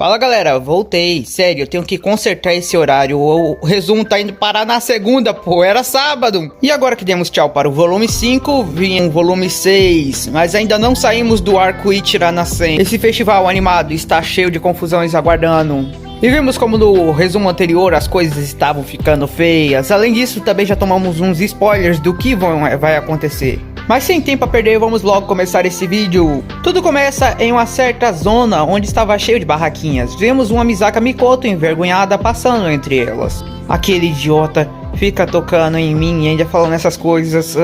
Fala galera, voltei. Sério, eu tenho que consertar esse horário. O resumo tá indo parar na segunda, pô, era sábado. E agora que demos tchau para o volume 5, vinha o volume 6. Mas ainda não saímos do arco Ichira Nascente. Esse festival animado está cheio de confusões aguardando. E vimos como no resumo anterior as coisas estavam ficando feias. Além disso, também já tomamos uns spoilers do que vai acontecer. Mas sem tempo a perder, vamos logo começar esse vídeo. Tudo começa em uma certa zona onde estava cheio de barraquinhas. Vemos uma Misaka Mikoto envergonhada passando entre elas. Aquele idiota fica tocando em mim e ainda falando essas coisas.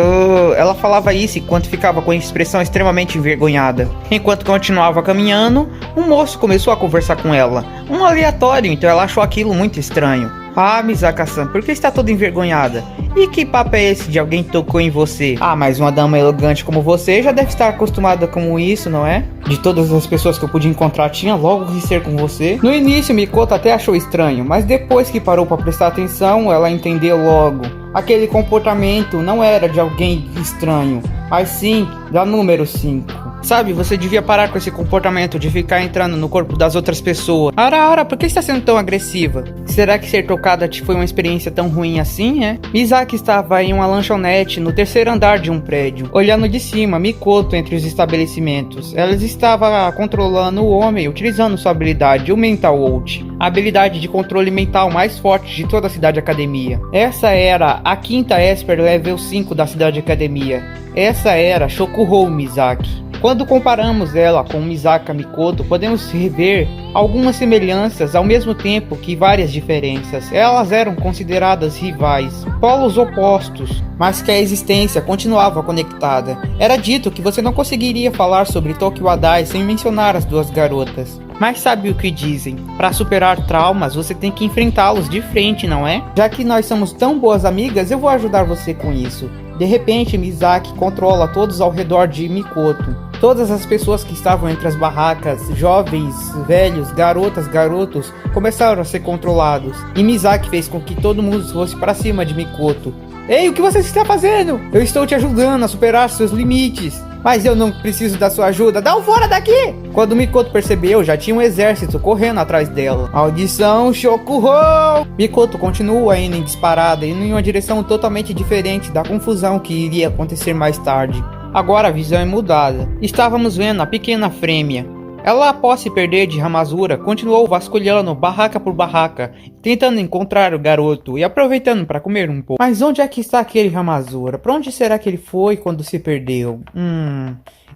Ela falava isso enquanto ficava com a expressão extremamente envergonhada. Enquanto continuava caminhando, um moço começou a conversar com ela. Um aleatório, então ela achou aquilo muito estranho. Ah, Misaka-san, por que está toda envergonhada? E que papo é esse de alguém tocou em você? Ah, mas uma dama elegante como você já deve estar acostumada com isso, não é? De todas as pessoas que eu pude encontrar, tinha logo que ser com você. No início, Mikoto até achou estranho, mas depois que parou para prestar atenção, ela entendeu logo. Aquele comportamento não era de alguém estranho, mas sim da número 5. Sabe, você devia parar com esse comportamento de ficar entrando no corpo das outras pessoas. Ora, por que está sendo tão agressiva? Será que ser tocada te foi uma experiência tão ruim assim, é? Misaki estava em uma lanchonete no terceiro andar de um prédio, olhando de cima Mikoto entre os estabelecimentos. Ela estava controlando o homem, utilizando sua habilidade, o Mental Ult, a habilidade de controle mental mais forte de toda a Cidade Academia. Essa era a quinta Esper Level 5 da Cidade Academia. Essa era Shokuhou Misaki. Quando comparamos ela com Misaka Mikoto, podemos rever algumas semelhanças ao mesmo tempo que várias diferenças. Elas eram consideradas rivais, polos opostos, mas que a existência continuava conectada. Era dito que você não conseguiria falar sobre Tokyo Adai sem mencionar as duas garotas. Mas sabe o que dizem? Para superar traumas, você tem que enfrentá-los de frente, não é? Já que nós somos tão boas amigas, eu vou ajudar você com isso. De repente, Misaki controla todos ao redor de Mikoto. Todas as pessoas que estavam entre as barracas, jovens, velhos, garotas, garotos, começaram a ser controlados. E Misaki fez com que todo mundo fosse para cima de Mikoto. Ei, o que você está fazendo? Eu estou te ajudando a superar seus limites. Mas eu não preciso da sua ajuda. Dá um fora daqui! Quando Mikoto percebeu, já tinha um exército correndo atrás dela. Audição Shokuhou! Mikoto continua indo em disparada, indo em uma direção totalmente diferente da confusão que iria acontecer mais tarde. Agora a visão é mudada. Estávamos vendo a pequena Frêmia. Ela, após se perder de Hamazura, continuou vasculhando barraca por barraca, tentando encontrar o garoto e aproveitando para comer um pouco. Mas onde é que está aquele Hamazura? Para onde será que ele foi quando se perdeu?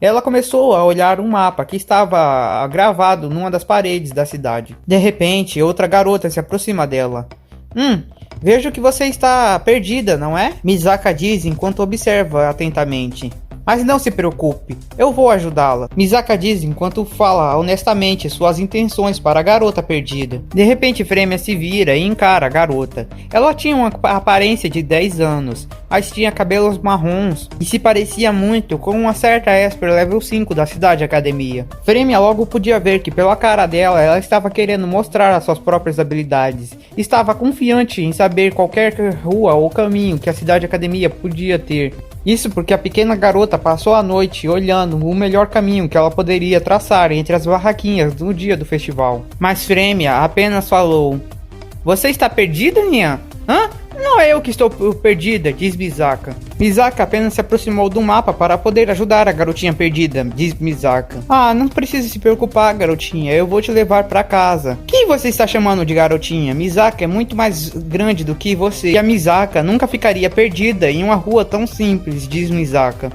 Ela começou a olhar um mapa que estava gravado numa das paredes da cidade. De repente, outra garota se aproxima dela. Vejo que você está perdida, não é? Misaka diz enquanto observa atentamente. Mas não se preocupe, eu vou ajudá-la. Misaka diz enquanto fala honestamente suas intenções para a garota perdida. De repente, Frêmia se vira e encara a garota. Ela tinha uma aparência de 10 anos, mas tinha cabelos marrons e se parecia muito com uma certa Esper Level 5 da Cidade Academia. Frêmia logo podia ver que pela cara dela, ela estava querendo mostrar as suas próprias habilidades. Estava confiante em saber qualquer rua ou caminho que a Cidade Academia podia ter. Isso porque a pequena garota passou a noite olhando o melhor caminho que ela poderia traçar entre as barraquinhas no dia do festival. Mas Frêmia apenas falou: "Você está perdida, Nia? Hã? Não é eu que estou perdida", diz Misaka. Misaka apenas se aproximou do mapa para poder ajudar a garotinha perdida, diz Misaka. "Ah, não precisa se preocupar, garotinha, eu vou te levar para casa." Quem você está chamando de garotinha? Misaka é muito mais grande do que você e a Misaka nunca ficaria perdida em uma rua tão simples, diz Misaka.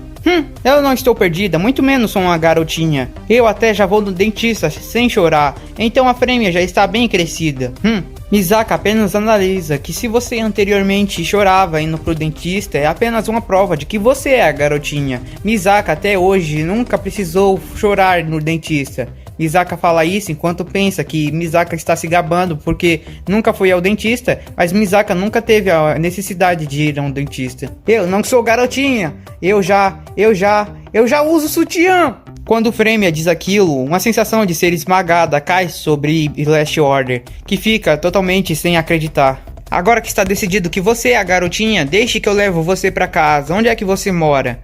Eu não estou perdida, muito menos sou uma garotinha. Eu até já vou no dentista sem chorar, então a Frêmia já está bem crescida. Misaka apenas analisa que se você anteriormente chorava indo pro dentista, é apenas uma prova de que você é a garotinha. Misaka até hoje nunca precisou chorar no dentista. Misaka fala isso enquanto pensa que Misaka está se gabando porque nunca foi ao dentista, mas Misaka nunca teve a necessidade de ir a um dentista. Eu não sou garotinha, eu já uso sutiã. Quando Frêmia diz aquilo, uma sensação de ser esmagada cai sobre Last Order, que fica totalmente sem acreditar. Agora que está decidido que você é a garotinha, deixe que eu levo você para casa. Onde é que você mora?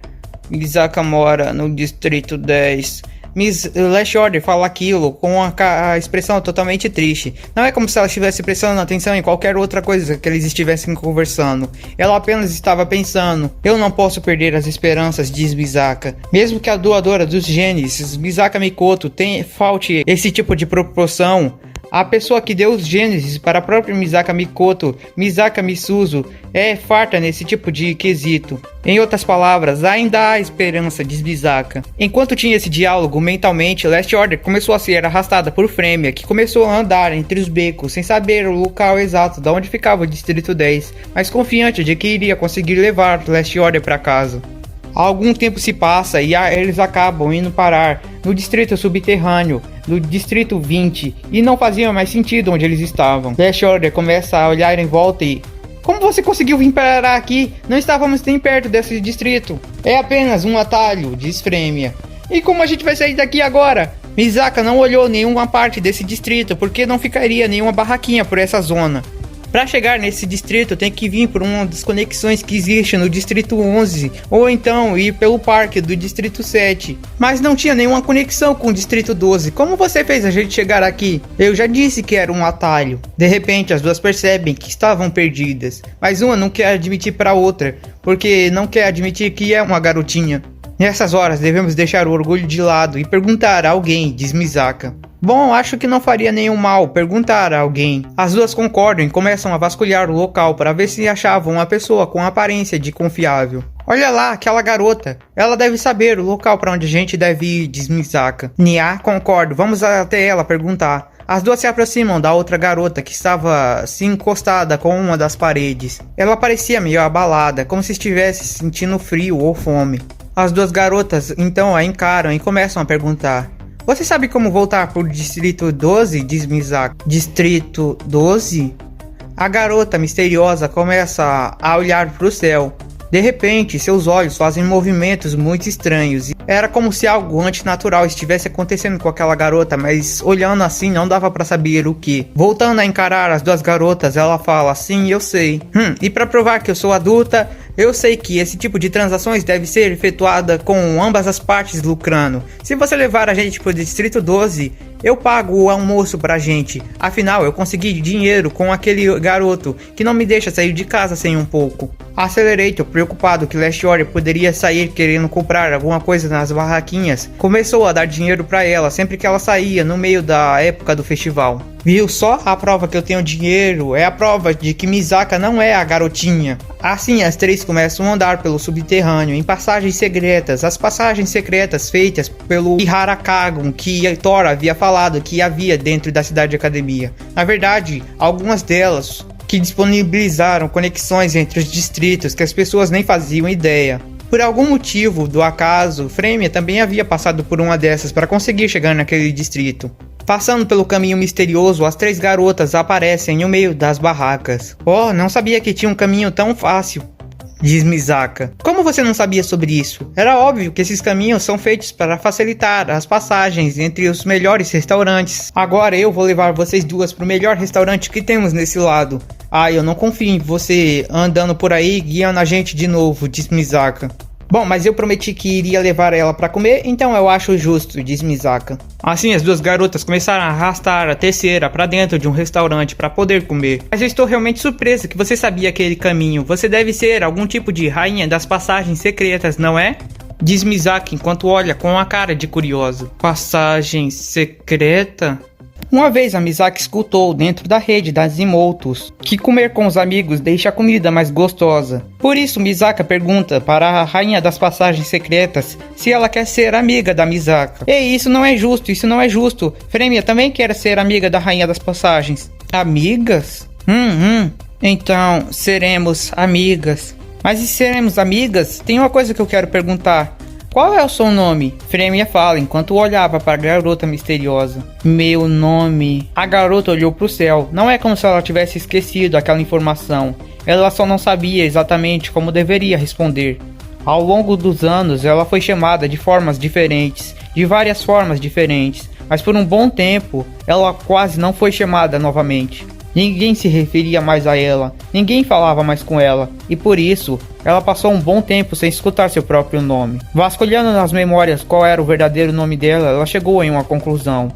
Misaka mora no Distrito 10. Miss Last Order fala aquilo com a expressão totalmente triste. Não é como se ela estivesse prestando atenção em qualquer outra coisa que eles estivessem conversando. Ela apenas estava pensando: eu não posso perder as esperanças, diz Misaka. Mesmo que a doadora dos genes, Misaka Mikoto, falte esse tipo de proporção, a pessoa que deu os genes para a própria Misaka Mikoto, Misaka Misuzu, é farta nesse tipo de quesito. Em outras palavras, ainda há esperança, diz Misaka. Enquanto tinha esse diálogo, mentalmente, Last Order começou a ser arrastada por Frêmia, que começou a andar entre os becos, sem saber o local exato de onde ficava o Distrito 10, mas confiante de que iria conseguir levar Last Order para casa. Algum tempo se passa e eles acabam indo parar no distrito subterrâneo, no distrito 20, e não fazia mais sentido onde eles estavam. Last Order começa a olhar em volta e: como você conseguiu vir parar aqui? Não estávamos nem perto desse distrito. É apenas um atalho, diz Frêmia. E como a gente vai sair daqui agora? Misaka não olhou nenhuma parte desse distrito, porque não ficaria nenhuma barraquinha por essa zona. Para chegar nesse distrito tem que vir por uma das conexões que existe no distrito 11, ou então ir pelo parque do distrito 7. Mas não tinha nenhuma conexão com o distrito 12. Como você fez a gente chegar aqui? Eu já disse que era um atalho. De repente as duas percebem que estavam perdidas, mas uma não quer admitir para a outra, porque não quer admitir que é uma garotinha. Nessas horas devemos deixar o orgulho de lado e perguntar a alguém, diz Misaka. Bom, acho que não faria nenhum mal perguntar a alguém. As duas concordam e começam a vasculhar o local para ver se achavam uma pessoa com aparência de confiável. Olha lá, aquela garota. Ela deve saber o local para onde a gente deve ir, diz Misaka. Nia, concordo, vamos até ela perguntar. As duas se aproximam da outra garota que estava se encostada com uma das paredes. Ela parecia meio abalada, como se estivesse sentindo frio ou fome. As duas garotas então a encaram e começam a perguntar: você sabe como voltar para o Distrito 12? Diz Misaka. Distrito 12? A garota misteriosa começa a olhar para o céu. De repente, seus olhos fazem movimentos muito estranhos. Era como se algo antinatural estivesse acontecendo com aquela garota, mas olhando assim não dava para saber o que. Voltando a encarar as duas garotas, ela fala: sim, eu sei. E para provar que eu sou adulta, eu sei que esse tipo de transações deve ser efetuada com ambas as partes lucrando. Se você levar a gente pro Distrito 12, eu pago o almoço pra gente. Afinal, eu consegui dinheiro com aquele garoto que não me deixa sair de casa sem um pouco. Accelerator, preocupado que Last Order poderia sair querendo comprar alguma coisa nas barraquinhas, começou a dar dinheiro pra ela sempre que ela saía no meio da época do festival. Viu só? A prova que eu tenho dinheiro é a prova de que Misaka não é a garotinha. Assim, as três começam a andar pelo subterrâneo em passagens secretas. As passagens secretas feitas pelo Ihara Kagon, que Tora havia falado que havia dentro da cidade academia. Na verdade, algumas delas que disponibilizaram conexões entre os distritos que as pessoas nem faziam ideia. Por algum motivo do acaso, Frêmia também havia passado por uma dessas para conseguir chegar naquele distrito. Passando pelo caminho misterioso, as três garotas aparecem no meio das barracas. Oh, não sabia que tinha um caminho tão fácil, diz Misaka. Como você não sabia sobre isso? Era óbvio que esses caminhos são feitos para facilitar as passagens entre os melhores restaurantes. Agora eu vou levar vocês duas para o melhor restaurante que temos nesse lado. Ah, eu não confio em você andando por aí guiando a gente de novo, diz Misaka. Bom, mas eu prometi que iria levar ela para comer, então eu acho justo, diz Misaka. Assim, as duas garotas começaram a arrastar a terceira para dentro de um restaurante para poder comer. Mas eu estou realmente surpresa que você sabia aquele caminho. Você deve ser algum tipo de rainha das passagens secretas, não é? Diz Misaka enquanto olha com a cara de curioso. Passagem secreta? Uma vez a Misaka escutou dentro da rede das Imotos que comer com os amigos deixa a comida mais gostosa. Por isso Misaka pergunta para a rainha das passagens secretas se ela quer ser amiga da Misaka. Ei, isso não é justo, isso não é justo. Frêmia também quer ser amiga da rainha das passagens. Amigas? Então, seremos amigas. Mas se seremos amigas, tem uma coisa que eu quero perguntar. Qual é o seu nome? Frêmia fala enquanto olhava para a garota misteriosa. Meu nome... A garota olhou para o céu. Não é como se ela tivesse esquecido aquela informação. Ela só não sabia exatamente como deveria responder. Ao longo dos anos, ela foi chamada de formas diferentes, de várias formas diferentes. Mas por um bom tempo, ela quase não foi chamada novamente. Ninguém se referia mais a ela, ninguém falava mais com ela, e por isso, Ela passou um bom tempo sem escutar seu próprio nome. Vasculhando nas memórias qual era o verdadeiro nome dela, ela chegou em uma conclusão.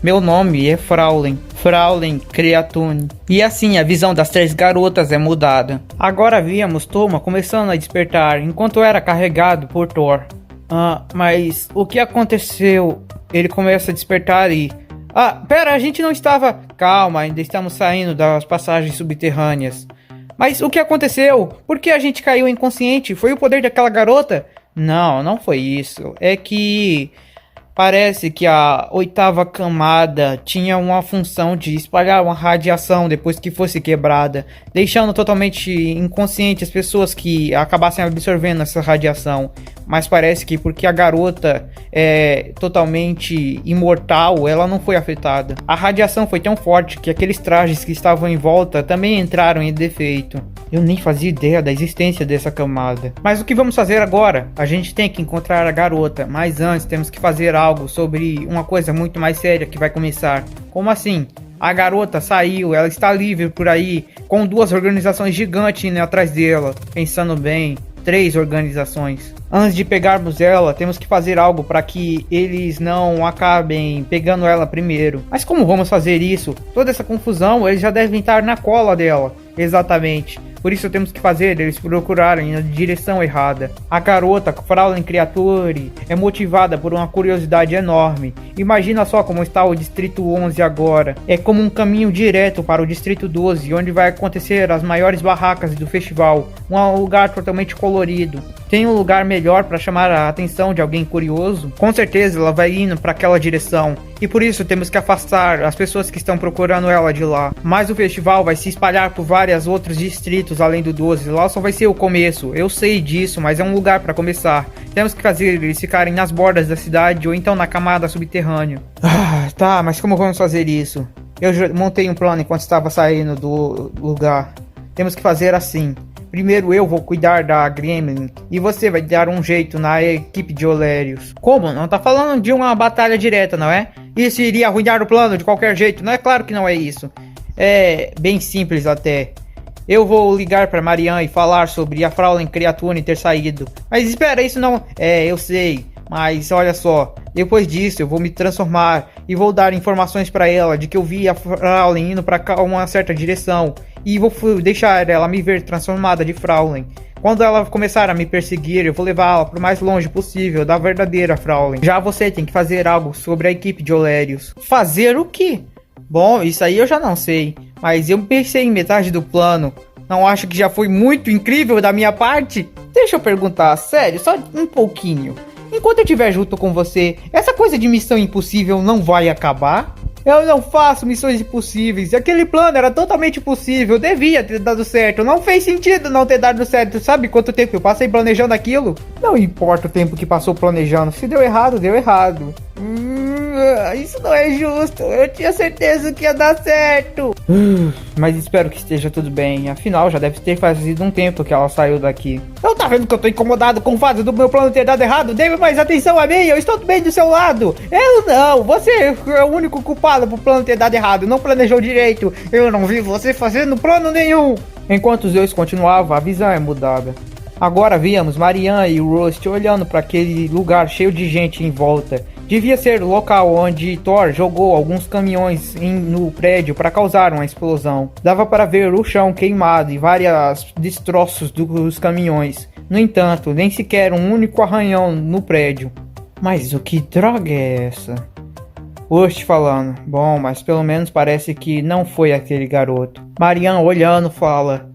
Meu nome é Fraulein. Fraulein Creatune. E assim a visão das 3 garotas é mudada. Agora víamos Toma começando a despertar enquanto era carregado por Thor. Mas o que aconteceu? Ele começa a despertar e... pera, a gente não estava... Calma, ainda estamos saindo das passagens subterrâneas. Mas o que aconteceu? Por que a gente caiu inconsciente? Foi o poder daquela garota? Não, não foi isso. É que... parece que a 8ª camada tinha uma função de espalhar uma radiação depois que fosse quebrada, deixando totalmente inconsciente as pessoas que acabassem absorvendo essa radiação. Mas parece que porque a garota é totalmente imortal, ela não foi afetada. A radiação foi tão forte que aqueles trajes que estavam em volta também entraram em defeito. Eu nem fazia ideia da existência dessa camada. Mas o que vamos fazer agora? A gente tem que encontrar a garota, mas antes temos que fazer algo sobre uma coisa muito mais séria que vai começar. Como assim? A garota saiu, ela está livre por aí, com 2 organizações gigantes indo atrás dela. Pensando bem, 3 organizações. Antes de pegarmos ela, temos que fazer algo para que eles não acabem pegando ela primeiro. Mas como vamos fazer isso? Toda essa confusão, eles já devem estar na cola dela. Exatamente. Por isso temos que fazer eles procurarem na direção errada. A garota, Fraulein Creature, é motivada por uma curiosidade enorme. Imagina só como está o Distrito 11 agora. É como um caminho direto para o Distrito 12, onde vai acontecer as maiores barracas do festival. Um lugar totalmente colorido. Tem um lugar melhor para chamar a atenção de alguém curioso? Com certeza ela vai indo para aquela direção. E por isso temos que afastar as pessoas que estão procurando ela de lá. Mas o festival vai se espalhar por vários outros distritos além do 12. Lá só vai ser o começo. Eu sei disso, mas é um lugar para começar. Temos que fazer eles ficarem nas bordas da cidade ou então na camada subterrânea. Tá, mas como vamos fazer isso? Eu já montei um plano enquanto estava saindo do lugar. Temos que fazer assim. Primeiro eu vou cuidar da Gremlin e você vai dar um jeito na equipe de Olérios. Como? Não tá falando de uma batalha direta, não é? Isso iria arruinar o plano de qualquer jeito, não é? Claro que não é isso. É bem simples até. Eu vou ligar pra Marianne e falar sobre a Fraulein Creatune ter saído. Mas espera, isso não... eu sei. Mas olha só, depois disso eu vou me transformar e vou dar informações pra ela de que eu vi a Fraulein indo pra uma certa direção. E vou deixar ela me ver transformada de Fraulein. Quando ela começar a me perseguir, eu vou levá-la para o mais longe possível da verdadeira Fraulein. Já você tem que fazer algo sobre a equipe de Olérios. Fazer o quê? Bom, isso aí eu já não sei. Mas eu pensei em metade do plano. Não acho que já foi muito incrível da minha parte? Deixa eu perguntar, sério, só um pouquinho. Enquanto eu estiver junto com você, essa coisa de missão impossível não vai acabar? Eu não faço missões impossíveis. Aquele plano era totalmente possível. Devia ter dado certo. Não fez sentido não ter dado certo. Sabe quanto tempo eu passei planejando aquilo? Não importa o tempo que passou planejando. Se deu errado, deu errado. Isso não é justo. Eu tinha certeza que ia dar certo. Mas espero que esteja tudo bem. Afinal, já deve ter fazido um tempo que ela saiu daqui. Eu tá vendo que eu tô incomodado com o fato do meu plano ter dado errado? Dê mais atenção a mim. Eu estou bem do seu lado. Eu não. Você é o único culpado pro plano ter dado errado. Não planejou direito. Eu não vi você fazendo plano nenhum. Enquanto os dois continuavam, a visão é mudada. Agora víamos Marianne e Rust olhando para aquele lugar cheio de gente em volta. Devia ser o local onde Thor jogou alguns caminhões no prédio para causar uma explosão. Dava para ver o chão queimado e vários destroços dos caminhões. No entanto, nem sequer um único arranhão no prédio. Mas o que droga é essa? Rust falando. Bom, mas pelo menos parece que não foi aquele garoto. Marianne olhando fala.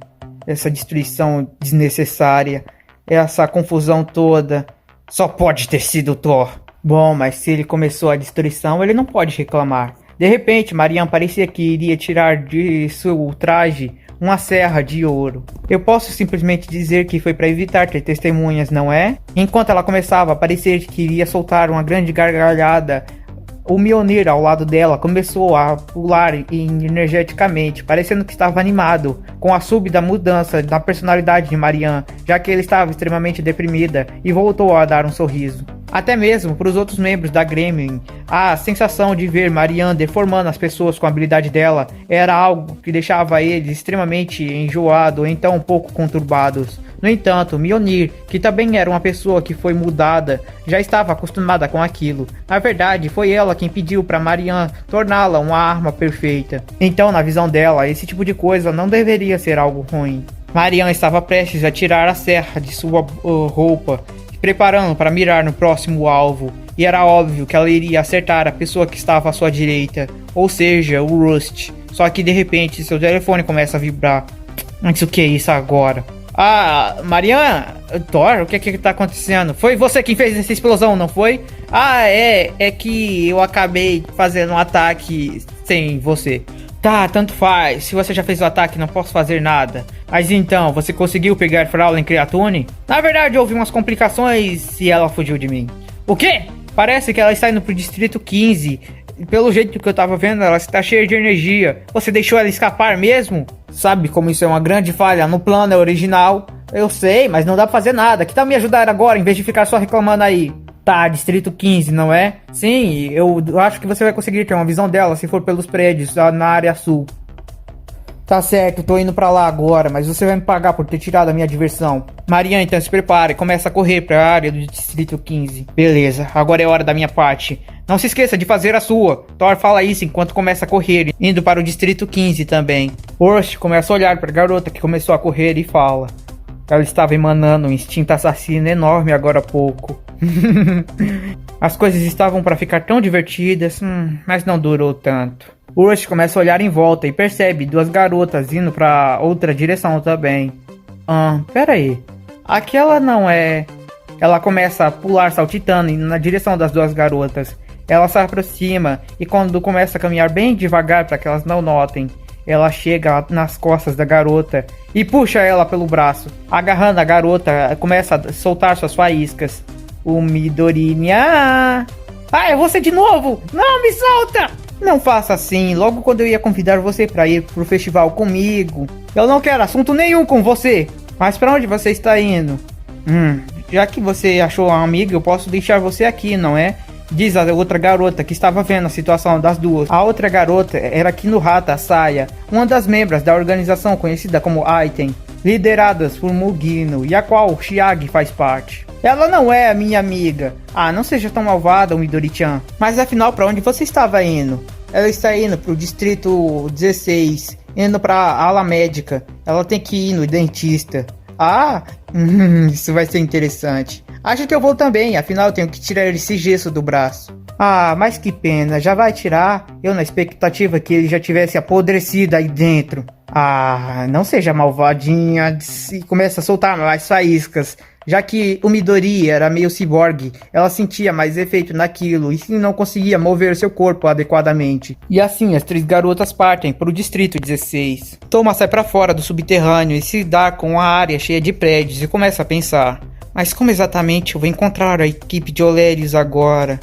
Essa destruição desnecessária. Essa confusão toda. Só pode ter sido Thor. Bom, mas se ele começou a destruição, ele não pode reclamar. De repente, Marianne parecia que iria tirar de seu traje uma serra de ouro. Eu posso simplesmente dizer que foi para evitar ter testemunhas, não é? Enquanto ela começava a parecer que iria soltar uma grande gargalhada, o Mjolnir ao lado dela começou a pular energeticamente, parecendo que estava animado com a súbita mudança na personalidade de Marianne, já que ele estava extremamente deprimida, e voltou a dar um sorriso. Até mesmo para os outros membros da Gremlin, a sensação de ver Marianne deformando as pessoas com a habilidade dela era algo que deixava eles extremamente enjoados ou então um pouco conturbados. No entanto, Mjolnir, que também era uma pessoa que foi mudada, já estava acostumada com aquilo. Na verdade, foi ela quem pediu para Marianne torná-la uma arma perfeita. Então, na visão dela, esse tipo de coisa não deveria ser algo ruim. Marianne estava prestes a tirar a serra de sua roupa, preparando para mirar no próximo alvo. E era óbvio que ela iria acertar a pessoa que estava à sua direita, ou seja, o Rust. Só que de repente seu telefone começa a vibrar. Mas o que é isso agora? Ah, Marianne, Thor, o que que tá acontecendo? Foi você quem fez essa explosão, não foi? Ah, é que eu acabei fazendo um ataque sem você. Tá, tanto faz. Se você já fez o ataque, não posso fazer nada. Mas então, você conseguiu pegar Fraulein Creatune? Na verdade, houve umas complicações e ela fugiu de mim. O quê? Parece que ela está indo pro Distrito 15. Pelo jeito que eu tava vendo, ela está cheia de energia. Você deixou ela escapar mesmo? Sabe como isso é uma grande falha no plano original? Eu sei, mas não dá pra fazer nada. Que tal me ajudar agora, em vez de ficar só reclamando aí? Tá, Distrito 15, não é? Sim, eu acho que você vai conseguir ter uma visão dela se for pelos prédios na área sul. Tá certo, tô indo pra lá agora, mas você vai me pagar por ter tirado a minha diversão. Marianne, então se prepare, começa a correr pra área do Distrito 15. Beleza, agora é hora da minha parte. Não se esqueça de fazer a sua. Thor fala isso enquanto começa a correr, indo para o Distrito 15 também. Ursh começa a olhar pra garota que começou a correr e fala. Ela estava emanando um instinto assassino enorme agora há pouco. As coisas estavam para ficar tão divertidas, mas não durou tanto. Ursh começa a olhar em volta e percebe duas garotas indo para outra direção também. Pera aí. Aquela não é... Ela começa a pular saltitando na direção das duas garotas. Ela se aproxima e quando começa a caminhar bem devagar para que elas não notem, ela chega nas costas da garota e puxa ela pelo braço. Agarrando a garota, começa a soltar suas faíscas. O Midoriya... é você de novo! Não, me solta! Não faça assim, logo quando eu ia convidar você para ir pro festival comigo. Eu não quero assunto nenhum com você. Mas para onde você está indo? Já que você achou uma amiga, eu posso deixar você aqui, não é? Diz a outra garota que estava vendo a situação das duas. A outra garota era Kinohata Saya, uma das membros da organização conhecida como Item, lideradas por Mugino, e a qual Chiagi faz parte. Ela não é a minha amiga. Não seja tão malvada, Midori-chan. Mas afinal, para onde você estava indo? Ela está indo pro Distrito 16, indo pra ala médica. Ela tem que ir no dentista. Isso vai ser interessante. Acho que eu vou também, afinal eu tenho que tirar esse gesso do braço. Mas que pena, já vai tirar? Eu na expectativa que ele já tivesse apodrecido aí dentro. Não seja malvadinha e começa a soltar mais faíscas. Já que o Midori era meio ciborgue, ela sentia mais efeito naquilo e não conseguia mover seu corpo adequadamente. E assim as três garotas partem para o Distrito 16. Toma sai para fora do subterrâneo e se dá com a área cheia de prédios e começa a pensar. Mas como exatamente eu vou encontrar a equipe de Olérios agora?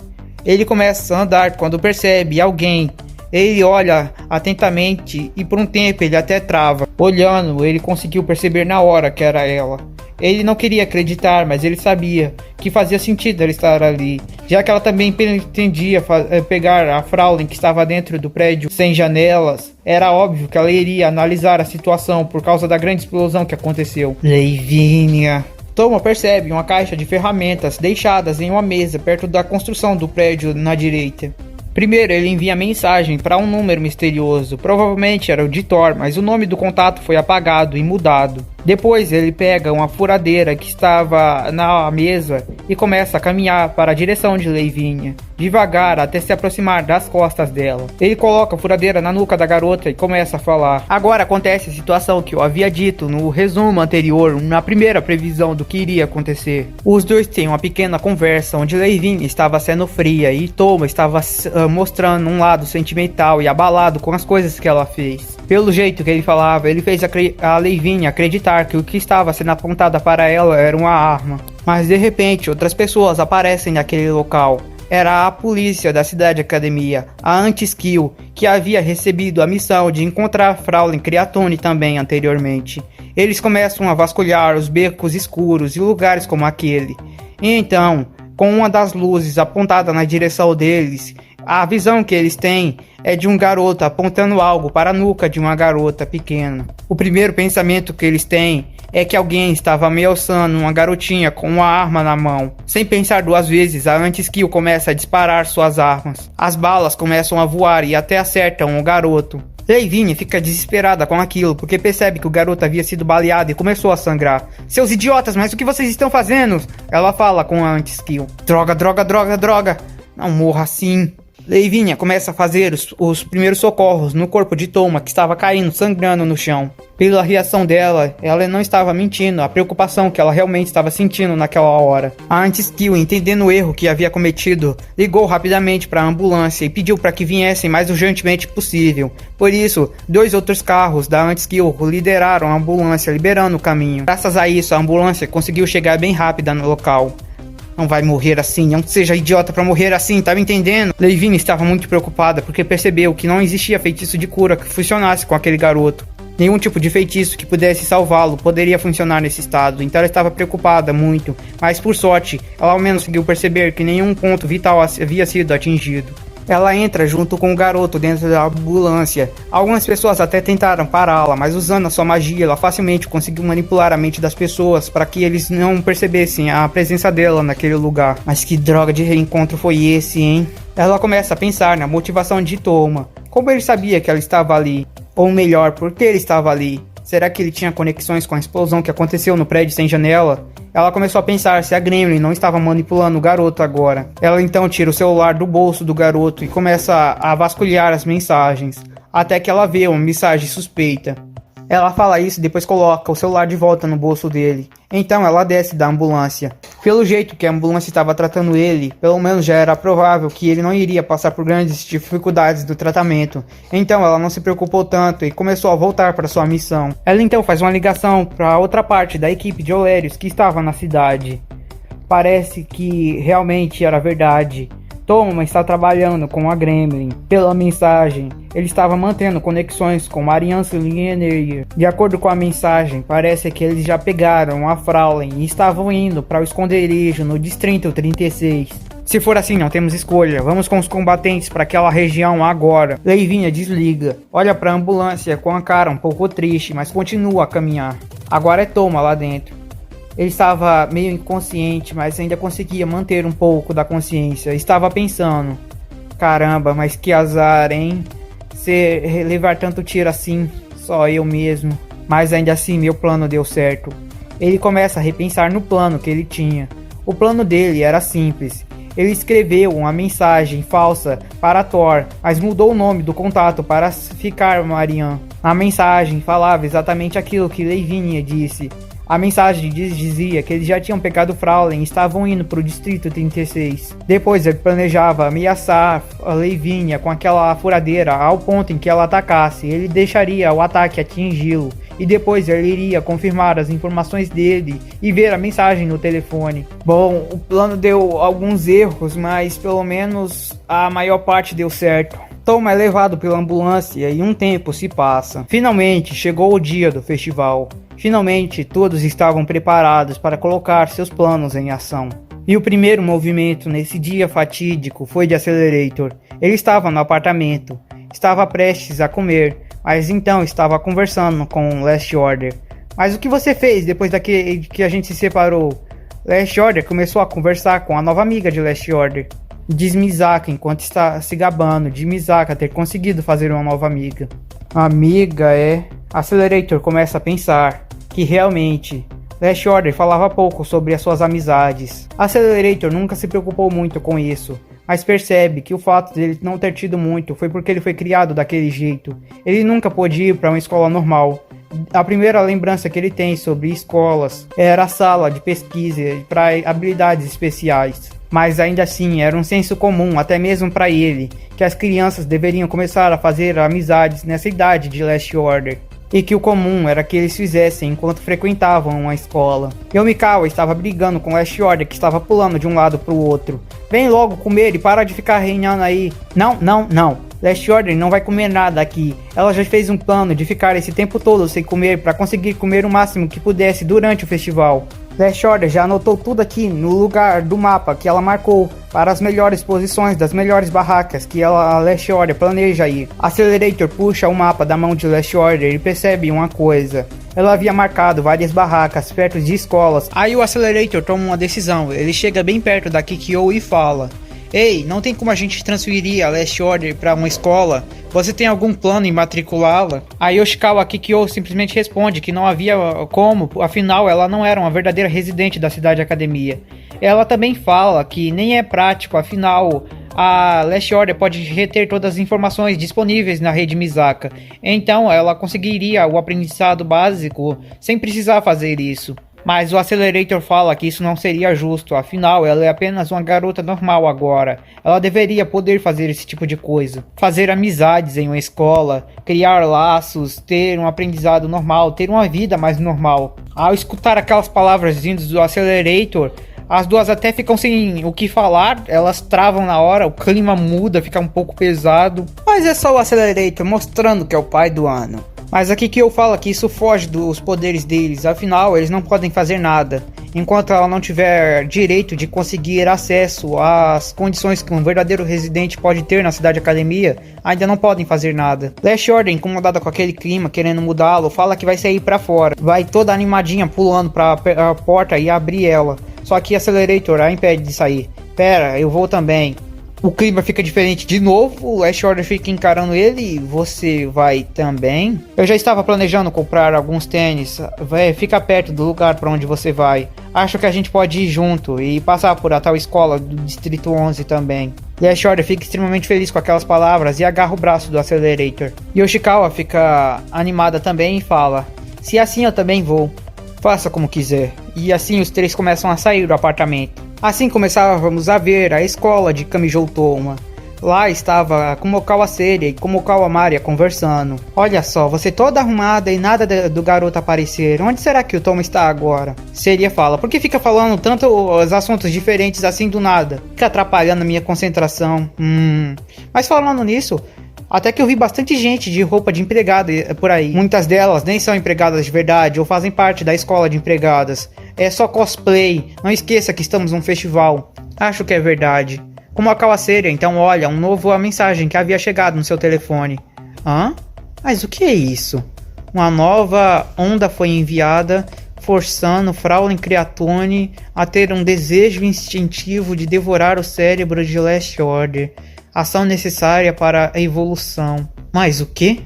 Ele começa a andar quando percebe alguém. Ele olha atentamente e por um tempo ele até trava. Olhando, ele conseguiu perceber na hora que era ela. Ele não queria acreditar, mas ele sabia que fazia sentido ela estar ali, já que ela também pretendia pegar a Fraulein que estava dentro do prédio sem janelas. Era óbvio que ela iria analisar a situação por causa da grande explosão que aconteceu. Lavinia. Toma percebe uma caixa de ferramentas deixadas em uma mesa perto da construção do prédio na direita. Primeiro ele envia mensagem para um número misterioso, provavelmente era o de Thor, mas o nome do contato foi apagado e mudado. Depois ele pega uma furadeira que estava na mesa e começa a caminhar para a direção de Lavinia, devagar até se aproximar das costas dela. Ele coloca a furadeira na nuca da garota e começa a falar. Agora acontece a situação que eu havia dito no resumo anterior, na primeira previsão do que iria acontecer. Os dois têm uma pequena conversa onde Lavinia estava sendo fria e Toma estava mostrando um lado sentimental e abalado com as coisas que ela fez. Pelo jeito que ele falava, ele fez a Lavinia acreditar que o que estava sendo apontado para ela era uma arma. Mas de repente, outras pessoas aparecem naquele local. Era a polícia da cidade academia, a Anti-Skill, que havia recebido a missão de encontrar Fraulein Creatune também anteriormente. Eles começam a vasculhar os becos escuros e lugares como aquele. E então, com uma das luzes apontada na direção deles, A visão que eles têm é de um garoto apontando algo para a nuca de uma garota pequena. O primeiro pensamento que eles têm é que alguém estava ameaçando uma garotinha com uma arma na mão. Sem pensar duas vezes, a anti-skill começa a disparar suas armas. As balas começam a voar e até acertam o garoto. Lavinia fica desesperada com aquilo, porque percebe que o garoto havia sido baleado e começou a sangrar. Seus idiotas, mas o que vocês estão fazendo? Ela fala com a anti-skill. Droga, droga, droga, droga. Não morra assim. Lavinia começa a fazer os primeiros socorros no corpo de Toma, que estava caindo, sangrando no chão. Pela reação dela, ela não estava mentindo, a preocupação que ela realmente estava sentindo naquela hora. A anti-skill, entendendo o erro que havia cometido, ligou rapidamente para a ambulância e pediu para que viessem mais urgentemente possível. Por isso, 2 outros carros da anti-skill lideraram a ambulância, liberando o caminho. Graças a isso, a ambulância conseguiu chegar bem rápida no local. Não vai morrer assim, não seja idiota pra morrer assim, tá me entendendo? Lavinia estava muito preocupada porque percebeu que não existia feitiço de cura que funcionasse com aquele garoto. Nenhum tipo de feitiço que pudesse salvá-lo poderia funcionar nesse estado, então ela estava preocupada muito, mas por sorte, ela ao menos conseguiu perceber que nenhum ponto vital havia sido atingido. Ela entra junto com o garoto dentro da ambulância. Algumas pessoas até tentaram pará-la, mas usando a sua magia, ela facilmente conseguiu manipular a mente das pessoas para que eles não percebessem a presença dela naquele lugar. Mas que droga de reencontro foi esse, hein? Ela começa a pensar na motivação de Toma. Como ele sabia que ela estava ali? Ou melhor, por que ele estava ali? Será que ele tinha conexões com a explosão que aconteceu no prédio sem janela? Ela começou a pensar se a Gremlin não estava manipulando o garoto agora. Ela então tira o celular do bolso do garoto e começa a vasculhar as mensagens, até que ela vê uma mensagem suspeita. Ela fala isso e depois coloca o celular de volta no bolso dele. Então ela desce da ambulância. Pelo jeito que a ambulância estava tratando ele, pelo menos já era provável que ele não iria passar por grandes dificuldades do tratamento. Então ela não se preocupou tanto e começou a voltar para sua missão. Ela então faz uma ligação para outra parte da equipe de Olérios que estava na cidade. Parece que realmente era verdade. Toma está trabalhando com a Gremlin. Pela mensagem, ele estava mantendo conexões com a Aliança Linear. De acordo com a mensagem, parece que eles já pegaram a Fraulein e estavam indo para o esconderijo no Distrito 36. Se for assim, não temos escolha. Vamos com os combatentes para aquela região agora. Lavinia desliga. Olha para a ambulância com a cara um pouco triste, mas continua a caminhar. Agora é Toma lá dentro. Ele estava meio inconsciente, mas ainda conseguia manter um pouco da consciência. Estava pensando, caramba, mas que azar, hein? Se levar tanto tiro assim, só eu mesmo. Mas ainda assim, meu plano deu certo. Ele começa a repensar no plano que ele tinha. O plano dele era simples. Ele escreveu uma mensagem falsa para Thor, mas mudou o nome do contato para ficar Marian. A mensagem falava exatamente aquilo que Lavinia disse. A mensagem dizia que eles já tinham pegado Fraulein e estavam indo para o Distrito 36. Depois ele planejava ameaçar a Lavinia com aquela furadeira ao ponto em que ela atacasse. Ele deixaria o ataque atingi-lo e depois ele iria confirmar as informações dele e ver a mensagem no telefone. Bom, o plano deu alguns erros, mas pelo menos a maior parte deu certo. Toma é levado pela ambulância e um tempo se passa. Finalmente chegou o dia do festival. Finalmente todos estavam preparados para colocar seus planos em ação. E o primeiro movimento nesse dia fatídico foi de Accelerator. Ele estava no apartamento, estava prestes a comer, mas então estava conversando com Last Order. Mas o que você fez depois que a gente se separou? Last Order começou a conversar com a nova amiga de Last Order. Diz Misaka enquanto está se gabando de Misaka ter conseguido fazer uma nova amiga. Amiga é... Accelerator começa a pensar que realmente Last Order falava pouco sobre as suas amizades. Accelerator nunca se preocupou muito com isso, mas percebe que o fato dele não ter tido muito foi porque ele foi criado daquele jeito. Ele nunca pôde ir para uma escola normal. A primeira lembrança que ele tem sobre escolas era a sala de pesquisa para habilidades especiais. Mas ainda assim era um senso comum até mesmo para ele que as crianças deveriam começar a fazer amizades nessa idade de Last Order. E que o comum era que eles fizessem enquanto frequentavam a escola. Yomikawa estava brigando com Last Order que estava pulando de um lado para o outro. Vem logo comer e para de ficar reinando aí. Não. Last Order não vai comer nada aqui. Ela já fez um plano de ficar esse tempo todo sem comer para conseguir comer o máximo que pudesse durante o festival. Last Order já anotou tudo aqui no lugar do mapa que ela marcou para as melhores posições das melhores barracas que a Last Order planeja ir. Accelerator puxa o mapa da mão de Last Order e percebe uma coisa. Ela havia marcado várias barracas perto de escolas. Aí o Accelerator toma uma decisão. Ele chega bem perto da Kikyo e fala: Ei, não tem como a gente transferir a Last Order para uma escola? Você tem algum plano em matriculá-la? A Yoshikawa Kikyo simplesmente responde que não havia como, afinal ela não era uma verdadeira residente da cidade academia. Ela também fala que nem é prático, afinal a Last Order pode reter todas as informações disponíveis na rede Misaka. Então ela conseguiria o aprendizado básico sem precisar fazer isso. Mas o Accelerator fala que isso não seria justo, afinal ela é apenas uma garota normal agora. Ela deveria poder fazer esse tipo de coisa. Fazer amizades em uma escola, criar laços, ter um aprendizado normal, ter uma vida mais normal. Ao escutar aquelas palavras vindas do Accelerator, as duas até ficam sem o que falar, elas travam na hora, o clima muda, fica um pouco pesado. Mas é só o Accelerator mostrando que é o pai do ano. Mas aqui que eu falo que isso foge dos poderes deles, afinal eles não podem fazer nada. Enquanto ela não tiver direito de conseguir acesso às condições que um verdadeiro residente pode ter na cidade academia, ainda não podem fazer nada. Last Order, incomodada com aquele clima, querendo mudá-lo, fala que vai sair pra fora. Vai toda animadinha pulando pra a porta e abrir ela. Só que Accelerator a impede de sair. Pera, eu vou também. O clima fica diferente de novo, o Last Order fica encarando ele e você vai também? Eu já estava planejando comprar alguns tênis, fica perto do lugar para onde você vai. Acho que a gente pode ir junto e passar por a tal escola do Distrito 11 também. Last Order fica extremamente feliz com aquelas palavras e agarra o braço do Accelerator. Yoshikawa fica animada também e fala: se assim eu também vou, faça como quiser. E assim os três começam a sair do apartamento. Assim começávamos a ver a escola de Kamijou Toma. Lá estava Kumokawa Seria e Kumokawa Maria conversando. Olha só, você toda arrumada e nada do garoto aparecer. Onde será que o Toma está agora? Seria fala: por que fica falando tanto os assuntos diferentes assim do nada? Fica atrapalhando a minha concentração. Mas falando nisso, até que eu vi bastante gente de roupa de empregada por aí. Muitas delas nem são empregadas de verdade ou fazem parte da escola de empregadas. É só cosplay. Não esqueça que estamos num festival. Acho que é verdade. Como a Kawaseria, então olha, a mensagem que havia chegado no seu telefone. Hã? Mas o que é isso? Uma nova onda foi enviada, forçando Fraulein Creatone a ter um desejo instintivo de devorar o cérebro de Last Order. Ação necessária para a evolução. Mas o quê?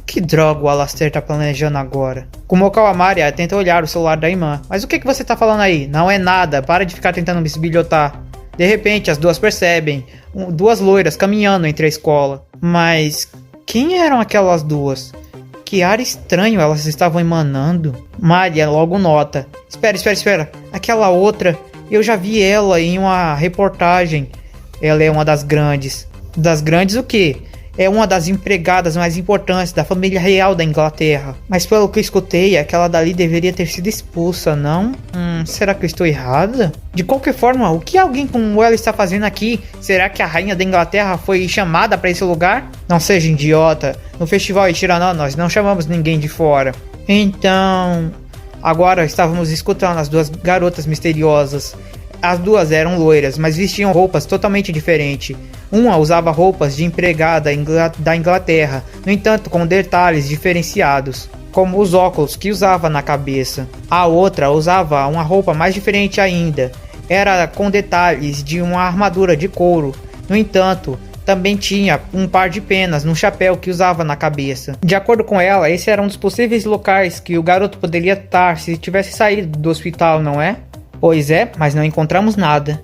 Que droga o Alastair tá planejando agora? Kumokawa Maria tenta olhar o celular da irmã. Mas o que você tá falando aí? Não é nada, para de ficar tentando me esbilhotar. De repente as duas percebem duas loiras caminhando entre a escola. Mas quem eram aquelas duas? Que ar estranho elas estavam emanando. Maria logo nota. Espera. Aquela outra, eu já vi ela em uma reportagem. Ela é uma das grandes. Das grandes o quê? É uma das empregadas mais importantes da família real da Inglaterra. Mas pelo que eu escutei, aquela dali deveria ter sido expulsa, não? Será que eu estou errada? De qualquer forma, o que alguém como ela está fazendo aqui? Será que a rainha da Inglaterra foi chamada para esse lugar? Não seja idiota. No festival Ichiranã nós não chamamos ninguém de fora. Então... agora estávamos escutando as duas garotas misteriosas. As duas eram loiras, mas vestiam roupas totalmente diferentes. Uma usava roupas de empregada da Inglaterra, no entanto com detalhes diferenciados, como os óculos que usava na cabeça. A outra usava uma roupa mais diferente ainda, era com detalhes de uma armadura de couro. No entanto, também tinha um par de penas no chapéu que usava na cabeça. De acordo com ela, esse era um dos possíveis locais que o garoto poderia estar se tivesse saído do hospital, não é? Pois é, mas não encontramos nada.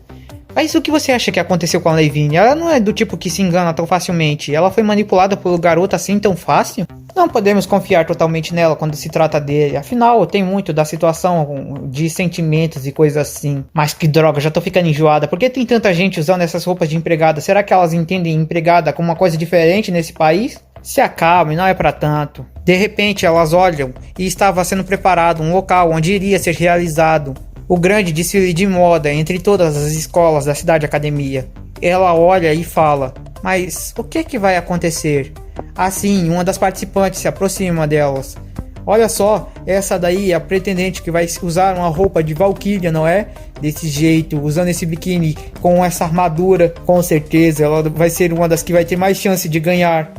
Mas o que você acha que aconteceu com a Lavigne? Ela não é do tipo que se engana tão facilmente. Ela foi manipulada pelo garoto assim tão fácil? Não podemos confiar totalmente nela quando se trata dele. Afinal, tem muito da situação de sentimentos e coisas assim. Mas que droga, já tô ficando enjoada. Por que tem tanta gente usando essas roupas de empregada? Será que elas entendem empregada como uma coisa diferente nesse país? Se acalme, não é pra tanto. De repente, elas olham e estava sendo preparado um local onde iria ser realizado o grande desfile de moda entre todas as escolas da cidade academia. Ela olha e fala: mas o que vai acontecer? Assim, uma das participantes se aproxima delas. Olha só, essa daí é a pretendente que vai usar uma roupa de Valkyria, não é? Desse jeito, usando esse biquíni com essa armadura, com certeza ela vai ser uma das que vai ter mais chance de ganhar.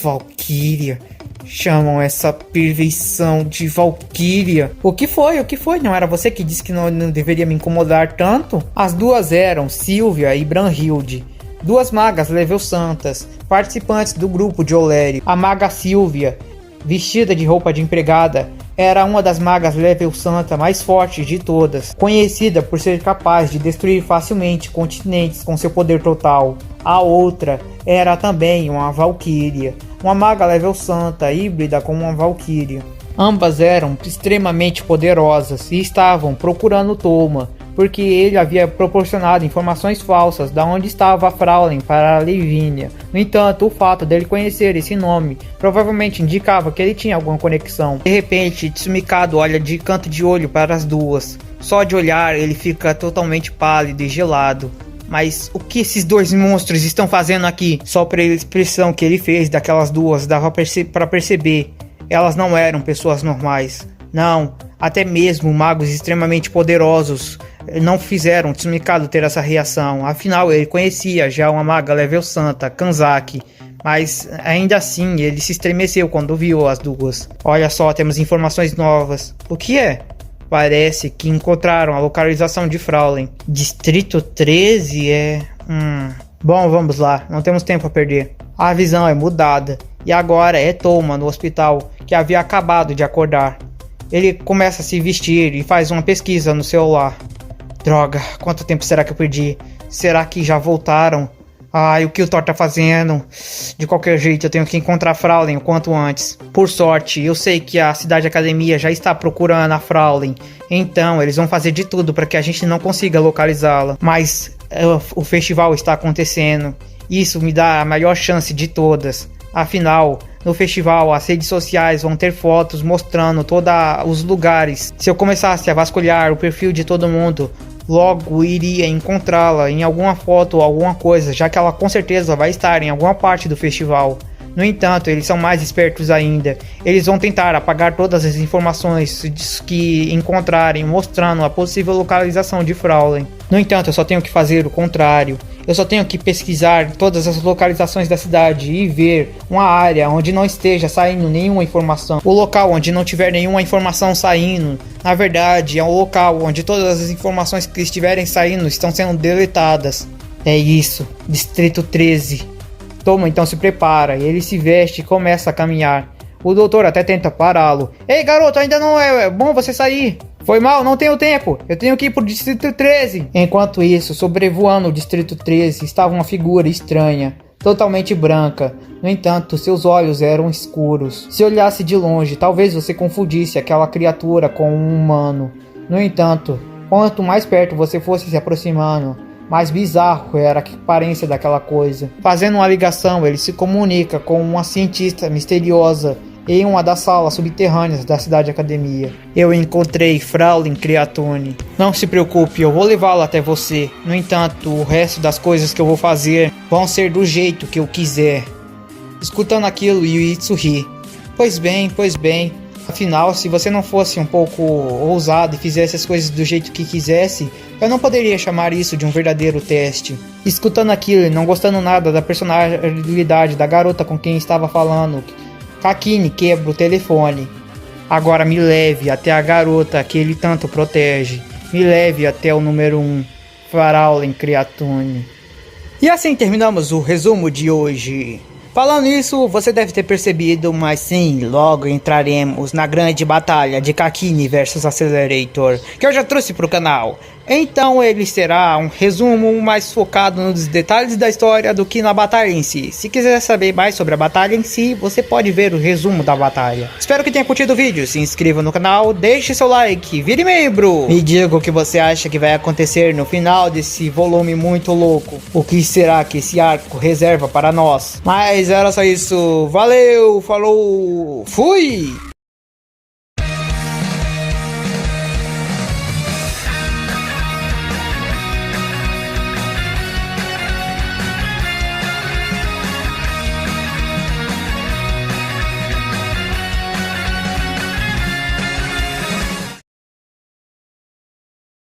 Valkyria. Chamam essa perfeição de Valkyria. O que foi? O que foi? Não era você que disse que não deveria me incomodar tanto? As duas eram Sylvia e Brunhilde, duas magas level santas, participantes do grupo de Olério. A maga Sylvia, vestida de roupa de empregada, era uma das magas level santa mais fortes de todas, conhecida por ser capaz de destruir facilmente continentes com seu poder total. A outra era também uma Valkyria, uma maga level santa híbrida com uma Valkyria. Ambas eram extremamente poderosas e estavam procurando Toma, porque ele havia proporcionado informações falsas de onde estava a Fraulein para a Lavínia. No entanto, o fato dele conhecer esse nome provavelmente indicava que ele tinha alguma conexão. De repente, Tsumikado olha de canto de olho para as duas. Só de olhar ele fica totalmente pálido e gelado. Mas o que esses dois monstros estão fazendo aqui? Só pela expressão que ele fez daquelas duas dava para perceber. Elas não eram pessoas normais. Não, até mesmo magos extremamente poderosos não fizeram Tsumikado ter essa reação. Afinal, ele conhecia já uma maga level santa, Kanzaki. Mas ainda assim, ele se estremeceu quando viu as duas. Olha só, temos informações novas. O que é? Parece que encontraram a localização de Fraulein. Distrito 13 é... Bom, vamos lá, não temos tempo a perder. A visão é mudada. E agora é Toma no hospital, que havia acabado de acordar. Ele começa a se vestir e faz uma pesquisa no celular. Droga, quanto tempo será que eu perdi? Será que já voltaram? Ai, o que o Thor tá fazendo? De qualquer jeito, eu tenho que encontrar a Fraulein o quanto antes. Por sorte, eu sei que a Cidade Academia já está procurando a Fraulein. Então, eles vão fazer de tudo para que a gente não consiga localizá-la. Mas o festival está acontecendo. Isso me dá a maior chance de todas. Afinal, no festival, as redes sociais vão ter fotos mostrando todos os lugares. Se eu começasse a vasculhar o perfil de todo mundo, logo iria encontrá-la em alguma foto ou alguma coisa, já que ela com certeza vai estar em alguma parte do festival. No entanto, eles são mais espertos ainda. Eles vão tentar apagar todas as informações que encontrarem, mostrando a possível localização de Fraulein. No entanto, eu só tenho que fazer o contrário. Eu só tenho que pesquisar todas as localizações da cidade e ver uma área onde não esteja saindo nenhuma informação. O local onde não tiver nenhuma informação saindo, na verdade, é um local onde todas as informações que estiverem saindo estão sendo deletadas. É isso, Distrito 13. Toma então se prepara, ele se veste e começa a caminhar. O doutor até tenta pará-lo. Ei garoto, ainda não é bom você sair. Foi mal, não tenho tempo, eu tenho que ir pro Distrito 13. Enquanto isso, sobrevoando o Distrito 13 estava uma figura estranha, totalmente branca. No entanto, seus olhos eram escuros. Se olhasse de longe, talvez você confundisse aquela criatura com um humano. No entanto, quanto mais perto você fosse se aproximando, mais bizarro era a aparência daquela coisa. Fazendo uma ligação, ele se comunica com uma cientista misteriosa em uma das salas subterrâneas da Cidade Academia. Eu encontrei Fraulein Creatone. Não se preocupe, eu vou levá-la até você. No entanto, o resto das coisas que eu vou fazer vão ser do jeito que eu quiser. Escutando aquilo, Yuitsu ri. Pois bem. Afinal, se você não fosse um pouco ousado e fizesse as coisas do jeito que quisesse, eu não poderia chamar isso de um verdadeiro teste. Escutando aquilo e não gostando nada da personalidade da garota com quem estava falando, Kakine quebra o telefone. Agora me leve até a garota que ele tanto protege. Me leve até o número 1, Fraulein Creatone. E assim terminamos o resumo de hoje. Falando nisso, você deve ter percebido, mas sim, logo entraremos na grande batalha de Kakine vs Accelerator, que eu já trouxe para o canal. Então ele será um resumo mais focado nos detalhes da história do que na batalha em si. Se quiser saber mais sobre a batalha em si, você pode ver o resumo da batalha. Espero que tenha curtido o vídeo, se inscreva no canal, deixe seu like, vire membro! Me diga o que você acha que vai acontecer no final desse volume muito louco. O que será que esse arco reserva para nós? Mas era só isso, valeu, falou, fui!